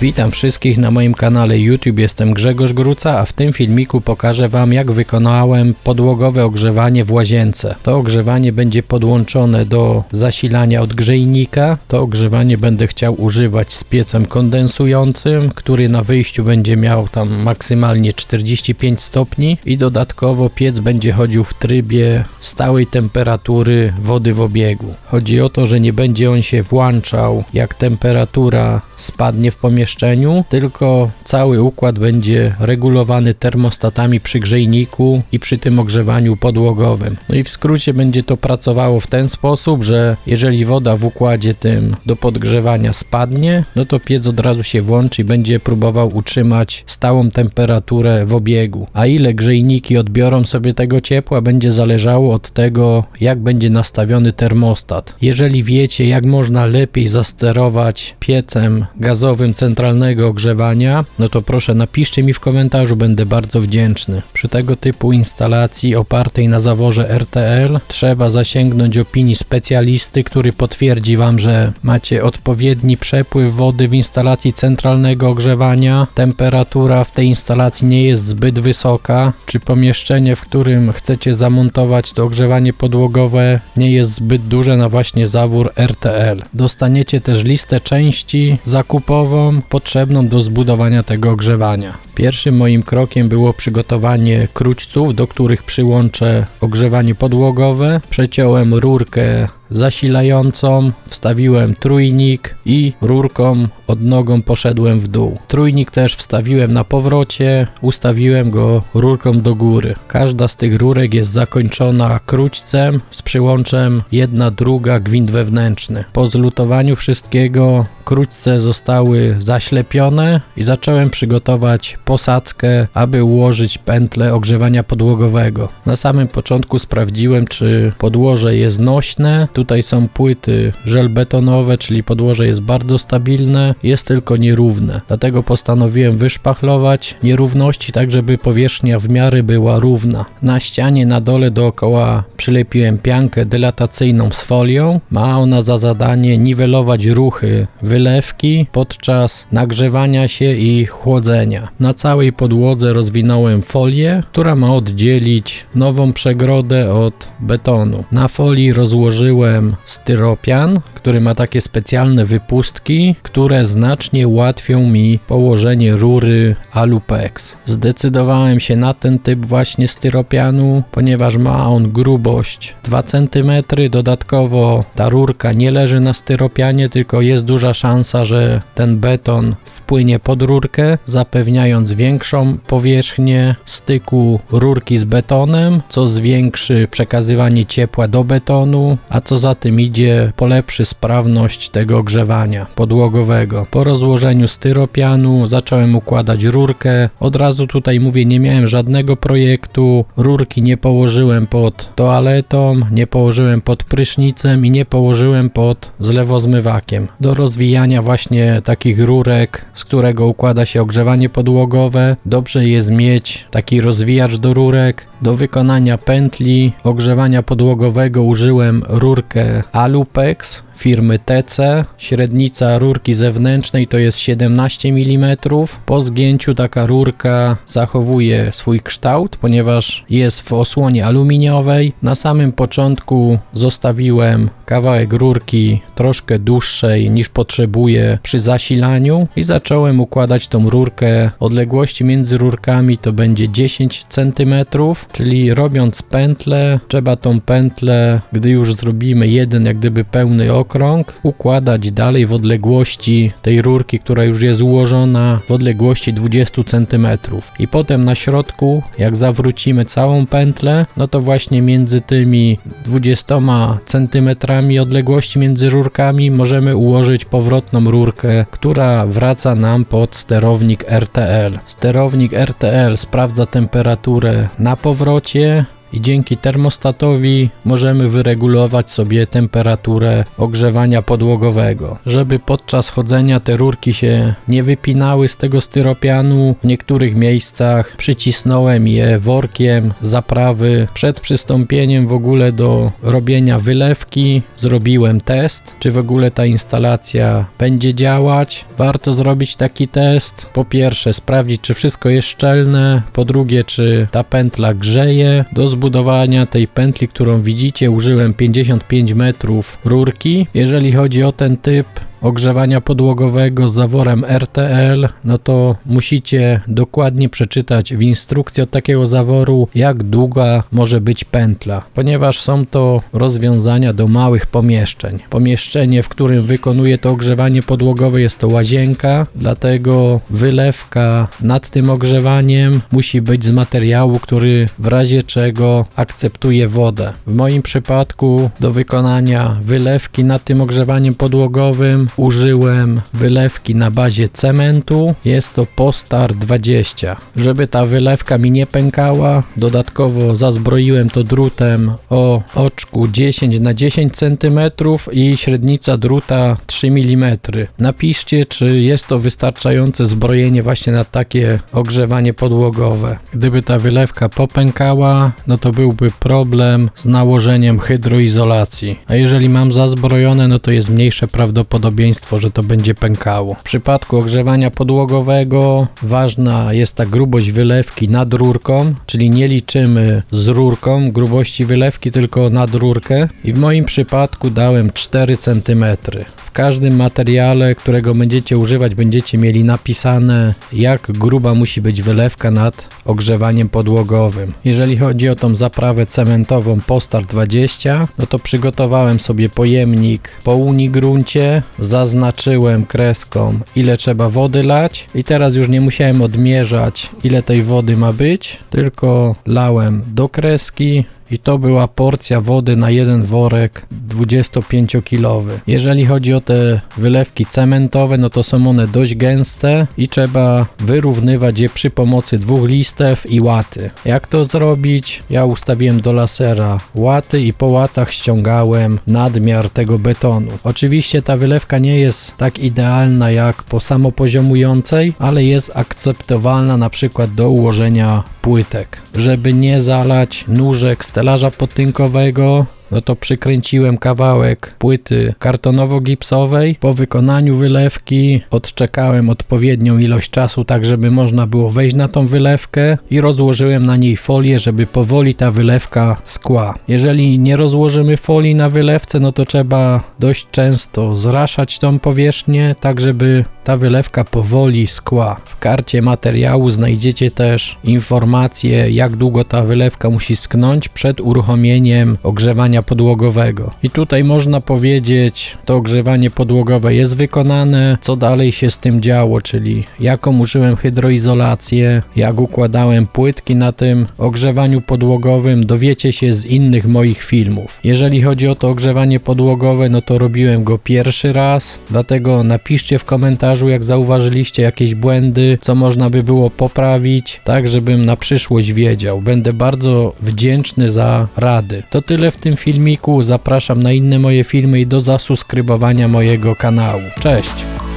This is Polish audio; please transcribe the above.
Witam wszystkich na moim kanale YouTube, jestem Grzegorz Gruca, a w tym filmiku pokażę Wam, jak wykonałem podłogowe ogrzewanie w łazience. To ogrzewanie będzie podłączone do zasilania od grzejnika. To ogrzewanie będę chciał używać z piecem kondensującym, który na wyjściu będzie miał tam maksymalnie 45 stopni i dodatkowo piec będzie chodził w trybie stałej temperatury wody w obiegu. Chodzi o to, że nie będzie on się włączał, jak temperatura spadnie w pomieszczeniu, tylko cały układ będzie regulowany termostatami przy grzejniku i przy tym ogrzewaniu podłogowym. No i w skrócie będzie to pracowało w ten sposób, że jeżeli woda w układzie tym do podgrzewania spadnie, no to piec od razu się włączy i będzie próbował utrzymać stałą temperaturę w obiegu. A ile grzejniki odbiorą sobie tego ciepła, będzie zależało od tego, jak będzie nastawiony termostat. Jeżeli wiecie, jak można lepiej zasterować piecem gazowym centralnego ogrzewania, no to proszę napiszcie mi w komentarzu, będę bardzo wdzięczny. Przy tego typu instalacji opartej na zaworze RTL trzeba zasięgnąć opinii specjalisty, który potwierdzi Wam, że macie odpowiedni przepływ wody w instalacji centralnego ogrzewania, temperatura w tej instalacji nie jest zbyt wysoka, czy pomieszczenie, w którym chcecie zamontować to ogrzewanie podłogowe, nie jest zbyt duże na właśnie zawór RTL. Dostaniecie też listę części zakupową potrzebną do zbudowania tego ogrzewania. Pierwszym moim krokiem było przygotowanie krućców, do których przyłączę ogrzewanie podłogowe. Przeciąłem rurkę zasilającą, wstawiłem trójnik i rurką odnogą poszedłem w dół. Trójnik też wstawiłem na powrocie, ustawiłem go rurką do góry. Każda z tych rurek jest zakończona krućcem z przyłączem jedna, druga, gwint wewnętrzny. Po zlutowaniu wszystkiego krućce zostały zaślepione i zacząłem przygotować posadzkę, aby ułożyć pętlę ogrzewania podłogowego. Na samym początku sprawdziłem, czy podłoże jest nośne. Tutaj są płyty żelbetonowe, czyli podłoże jest bardzo stabilne, jest tylko nierówne. Dlatego postanowiłem wyszpachlować nierówności, tak żeby powierzchnia w miarę była równa. Na ścianie na dole dookoła przylepiłem piankę dylatacyjną z folią. Ma ona za zadanie niwelować ruchy wylewki podczas nagrzewania się i chłodzenia. Na całej podłodze rozwinąłem folię, która ma oddzielić nową przegrodę od betonu. Na folii rozłożyłem styropian, który ma takie specjalne wypustki, które znacznie ułatwią mi położenie rury Alupex. Zdecydowałem się na ten typ właśnie styropianu, ponieważ ma on grubość 2 cm. Dodatkowo ta rurka nie leży na styropianie, tylko jest duża szansa, że ten beton wpłynie pod rurkę, zapewniając większą powierzchnię styku rurki z betonem, co zwiększy przekazywanie ciepła do betonu, a co za tym idzie, polepszy sprawność tego ogrzewania podłogowego. Po rozłożeniu styropianu zacząłem układać rurkę. Od razu tutaj mówię, nie miałem żadnego projektu. Rurki nie położyłem pod toaletą, nie położyłem pod prysznicem i nie położyłem pod zlewozmywakiem. Do rozwijania właśnie takich rurek, z którego układa się ogrzewanie podłogowe, dobrze jest mieć taki rozwijacz do rurek. Do wykonania pętli ogrzewania podłogowego użyłem rurkę Alupex firmy TC. Średnica rurki zewnętrznej to jest 17 mm. Po zgięciu taka rurka zachowuje swój kształt, ponieważ jest w osłonie aluminiowej. Na samym początku zostawiłem kawałek rurki troszkę dłuższej niż potrzebuję przy zasilaniu i zacząłem układać tą rurkę. Odległości między rurkami to będzie 10 cm, czyli robiąc pętlę, trzeba tą pętlę, gdy już zrobimy jeden jak gdyby pełny okrąg, układać dalej w odległości tej rurki, która już jest ułożona, w odległości 20 cm. I potem na środku, jak zawrócimy całą pętlę, no to właśnie między tymi 20 cm odległości między rurkami możemy ułożyć powrotną rurkę, która wraca nam pod sterownik RTL. Sterownik RTL sprawdza temperaturę na powrocie i dzięki termostatowi możemy wyregulować sobie temperaturę ogrzewania podłogowego. Żeby podczas chodzenia te rurki się nie wypinały z tego styropianu, w niektórych miejscach przycisnąłem je workiem zaprawy. Przed przystąpieniem w ogóle do robienia wylewki zrobiłem test, czy w ogóle ta instalacja będzie działać. Warto zrobić taki test. Po pierwsze sprawdzić, czy wszystko jest szczelne, po drugie, czy ta pętla grzeje. Do zbudowania tej pętli, którą widzicie, użyłem 55 metrów rurki. Jeżeli chodzi o ten typ ogrzewania podłogowego z zaworem RTL, no to musicie dokładnie przeczytać w instrukcji od takiego zaworu, jak długa może być pętla, ponieważ są to rozwiązania do małych pomieszczeń. Pomieszczenie, w którym wykonuję to ogrzewanie podłogowe, jest to łazienka, dlatego wylewka nad tym ogrzewaniem musi być z materiału, który w razie czego akceptuje wodę. W moim przypadku do wykonania wylewki nad tym ogrzewaniem podłogowym użyłem wylewki na bazie cementu. Jest to Postar 20. Żeby ta wylewka mi nie pękała, dodatkowo zazbroiłem to drutem o oczku 10 na 10 cm i średnica druta 3 mm. Napiszcie, czy jest to wystarczające zbrojenie właśnie na takie ogrzewanie podłogowe. Gdyby ta wylewka popękała, no to byłby problem z nałożeniem hydroizolacji. A jeżeli mam zazbrojone, no to jest mniejsze prawdopodobieństwo, że to będzie pękało. W przypadku ogrzewania podłogowego ważna jest ta grubość wylewki nad rurką, czyli nie liczymy z rurką grubości wylewki, tylko nad rurkę i w moim przypadku dałem 4 cm. W każdym materiale, którego będziecie używać, będziecie mieli napisane, jak gruba musi być wylewka nad ogrzewaniem podłogowym. Jeżeli chodzi o tą zaprawę cementową Postar 20, no to przygotowałem sobie pojemnik po unigruncie, zaznaczyłem kreską, ile trzeba wody lać i teraz już nie musiałem odmierzać, ile tej wody ma być, tylko lałem do kreski. I to była porcja wody na jeden worek 25-kilowy. Jeżeli chodzi o te wylewki cementowe, no to są one dość gęste i trzeba wyrównywać je przy pomocy 2 listew i łaty. Jak to zrobić? Ja ustawiłem do lasera łaty i po łatach ściągałem nadmiar tego betonu. Oczywiście ta wylewka nie jest tak idealna jak po samopoziomującej, ale jest akceptowalna na przykład do ułożenia płytek. Żeby nie zalać nóżek stelaża podtynkowego, no to przykręciłem kawałek płyty kartonowo-gipsowej. Po wykonaniu wylewki odczekałem odpowiednią ilość czasu, tak żeby można było wejść na tą wylewkę i rozłożyłem na niej folię, żeby powoli ta wylewka skła. Jeżeli nie rozłożymy folii na wylewce, no to trzeba dość często zraszać tą powierzchnię, tak żeby ta wylewka powoli skła. W karcie materiału znajdziecie też informacje, jak długo ta wylewka musi sknąć przed uruchomieniem ogrzewania podłogowego. I tutaj można powiedzieć, to ogrzewanie podłogowe jest wykonane, co dalej się z tym działo, czyli jaką użyłem hydroizolację, jak układałem płytki na tym ogrzewaniu podłogowym, dowiecie się z innych moich filmów. Jeżeli chodzi o to ogrzewanie podłogowe, no to robiłem go pierwszy raz, dlatego napiszcie w komentarzu, jak zauważyliście jakieś błędy, co można by było poprawić, tak żebym na przyszłość wiedział. Będę bardzo wdzięczny za rady. To tyle w tym filmiku. Zapraszam na inne moje filmy i do zasubskrybowania mojego kanału. Cześć!